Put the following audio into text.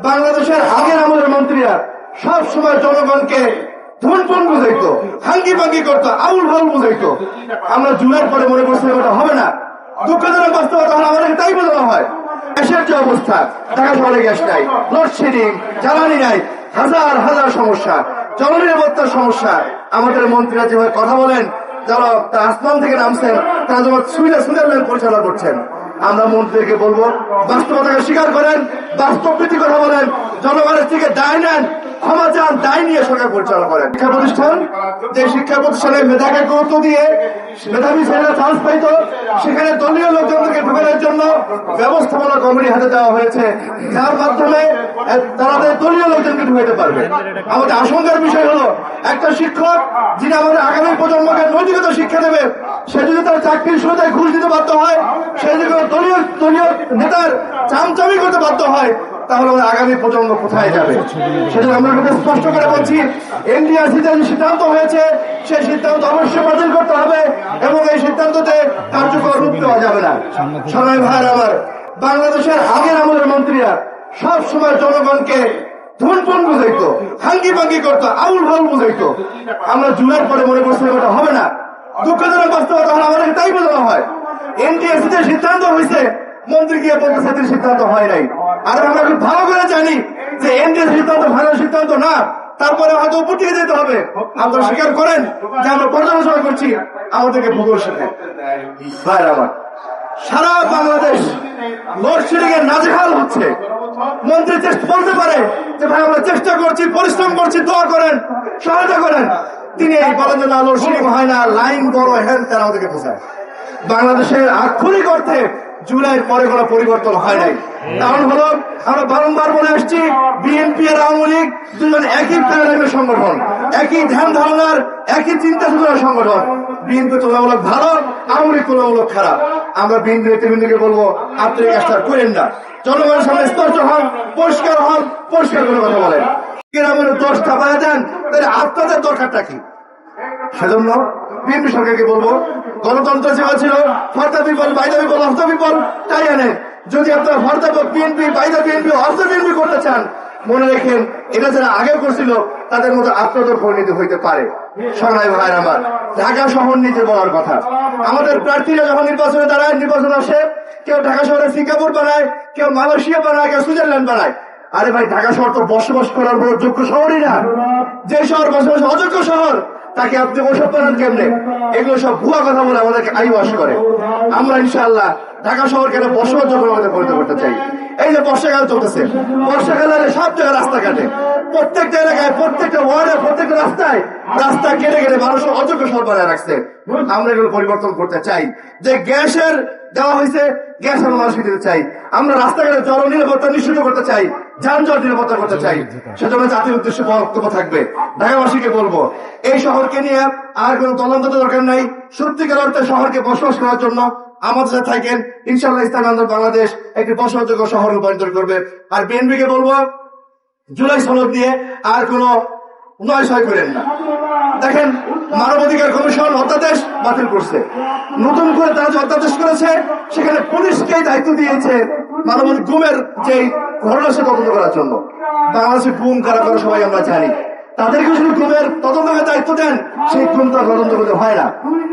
বাংলাদেশের আগের আমাদের মন্ত্রীরা সব সময় জনগণকে ধনপন বুঝাইতো, হাঙ্গি ভাঙ্গি করতো, আউল ফাউল বুঝাইতো। আমরা জুলাই পরে মনে করছিলাম এটা হবে না। দুঃখজনক বাস্তবতা হলে আমাদেরকে তাই বোঝানো হয়। গ্যাসের যে অবস্থা, ঢাকা শহরে গ্যাস নাই, লোডশেডিং, জ্বালানি নাই, হাজার হাজার সমস্যা, জননিরাপত্তার সমস্যা। আমাদের মন্ত্রীরা যেভাবে কথা বলেন, যারা আসমান থেকে নামছেন, তারা যেমন সুইজারল্যান্ড পরিচালনা করছেন। আমরা মন্ত্রীকে বলবো, বাস্তবতাকে স্বীকার করেন, বাস্তবভিত্তিক কথা বলেন, জনগণের থেকে দায় নেন, ক্ষমা চান, দায় নিয়ে সরকার পরিচালনা করেন। শিক্ষা প্রতিষ্ঠান, যে শিক্ষা প্রতিষ্ঠানে মেধাকে গুরুত্ব দিয়ে মেধাবী ছেলেরা চান্স পাইত, সেখানে দলীয় লোকজনকে ঢুকানোর জন্য ব্যবস্থাপনা কমিটি হাতে দেওয়া হয়েছে, যার মাধ্যমে তাদের দলীয় লোকজনকে ঢুকাইতে পারবে। আমাদের আশঙ্কার বিষয় হলো, একটা শিক্ষক যিনি আমাদের আগামী প্রজন্মকে নৈতিকতা শিক্ষা দেবে, সে যদি তার চাকরির শুরুতে ঘুষ দিতে বাধ্য হয়, সে যদি দলীয় নেতার চামচামি করতে বাধ্য হয়, তাহলে আমাদের আগামী প্রজন্ম কোথায় যাবে? সেজন্য আমরা স্পষ্ট করে বলছি, এনডিআরসিতে যে সিদ্ধান্ত হয়েছে, সেই সিদ্ধান্ত অবশ্যই বাতিল করতে হবে এবং এই সিদ্ধান্ততে কার্যকর রূপ দেওয়া যাবে না। সবাই ভাইয়ের আমার, বাংলাদেশের আগের আমাদের মন্ত্রীরা সব সময় জনগণকে ধনপন বুঝাইতো, হাঙ্গি ভাঙ্গি করতো, আউল ফাউল বুঝাইতো। আমরা জুলাই পরে মনে করছিলাম এটা হবে না। দুঃখজনক বাস্তবতা হলে আমাদেরকে তাই বোঝানো হয়। এনডিআরসিতে সিদ্ধান্ত হয়েছে, মন্ত্রী গিয়ে বলতেছে সিদ্ধান্ত হয় নাই। আর আমরা খুব ভালো করে জানি যে এনডিএসি সিদ্ধান্ত ভালো সিদ্ধান্ত না, তারপরে হয়তো উপর দিকে যেতে হবে। আপনারা স্বীকার করেন যে আমরা পর্যালোচনা করছি, আমাদেরকে ভূগোল শেখে। ভাইরা আমার, সারা বাংলাদেশ লোডশেডিং এর নাজেহাল হচ্ছে। মন্ত্রী বলতে পারে যে ভাই আমরা চেষ্টা করছি, পরিশ্রম করছি, দোয়া করেন, সহায়তা করেন। তিনি এই বলেন যে না, লোডশেডিং হয় না, লাইন বড়, হ্যান তারা আমাদেরকে বোঝায়। বাংলাদেশের আক্ষরিক অর্থে জুলাইয়ের পরে কোনো পরিবর্তন হয় নাই। কারণ হলো, আমরা বারংবার বলে আসছি, বিএনপি আর আওয়ামী লীগ দুজন একই প্যারাডাইমের সংগঠন, একই ধ্যান ধারণার, একই চিন্তা চেতনার সংগঠন। বিএনপি তুলনামূলক ভালো, আওয়ামী লীগ তুলনামূলক খারাপ। আমরা বিএনপি নেতৃবৃন্দকে বলবো, আপনি কাজটা করেন না, জনগণের সামনে স্পষ্ট হন, পরিষ্কার করে কথা বলেন। আমাদের দোষ চাপায় দেন, তাহলে আপনাদের দরকারটা কি? সেজন্য বিএনপি সরকারকে বলবো, গণতন্ত্র যেমন ছিল, ফর্দা বিপল, বাইদা বিপল, অর্থ বিপল, তাই আনেন। যদি আপনারা ফর্দা বিএনপি, বাইদা বিএনপি, অর্থ বিএনপি করতে চান, মনে রেখেন এটা যারা আগে করছিল তাদের মতো আপনাদের পরিণত হইতে পারে। সবাই ভাইয়ের আমার, ঢাকা শহর নিতে বলার কথা। আমাদের প্রার্থীরা যখন নির্বাচনে দাঁড়ায়, নির্বাচন আসে, কেউ ঢাকা শহরে সিঙ্গাপুর বানায়, কেউ মালয়েশিয়া বানায়, কেউ সুইজারল্যান্ড বানায়। আরে ভাই, ঢাকা শহর তো বসবাস করার বড় যোগ্য শহরই না। যে শহর বসবাস অযোগ্য শহর, তাকে আপনি ওসব বানান কেমনে? এগুলো সব ভুয়া কথা বলে আমাদেরকে আইওয়াশ করে। আমরা ইনশাআল্লাহ ঢাকা শহরকে বসবাসযোগ্য আমাদের পরিণত করতে চাই। এই যে বর্ষাকাল চলতেছে, বর্ষাকালে সব জায়গায় রাস্তাঘাটে, প্রত্যেকটা এলাকায়, প্রত্যেকটা ওয়ার্ডে, প্রত্যেকটা রাস্তা কেটে কেটে মানুষ অযোগ্য শহর বানায় রাখছে। আমরা এগুলো পরিবর্তন করতে চাই। যে গ্যাসের দেওয়া হয়েছে, গ্যাস আমরা মানুষকে দিতে চাই। আমরা রাস্তাঘাটে জন নিরাপত্তা নিশ্চিত করতে চাই, যানজট নিরাপত্তা করতে চাই। সেজন্য জাতির উদ্দেশ্যে বক্তব্য থাকবে। ঢাকাবাসীকে বলবো, এই শহরকে নিয়ে আর কোন তদন্ত দরকার নাই। সত্যিকার অর্থে শহরকে বসবাস করার জন্য আমাদের সাথে থাকেন। ইনশাআল্লাহ ইসলামী আন্দোলন বাংলাদেশ একটি বসবাসযোগ্য শহর রূপান্তর করবে। আর বিএনপিকে বলবো, জুলাই সনদ দিয়ে আর কোন নয় ছয় করেন না। দেখেন, মানবাধিকার কমিশন অধ্যাদেশ বাতিল করছে, নতুন করে তারা যে অধ্যাদেশ করেছে, সেখানে পুলিশকেই দায়িত্ব দিয়েছে মানবাধিকার গুমের যে ঘটনা সে তদন্ত করার জন্য। বাংলাদেশে গুম কারা করে সবাই আমরা জানি। তাদেরকে যদি গুমের তদন্তের দায়িত্ব দেন, সেই গুম তার তদন্ত করতে হয় না।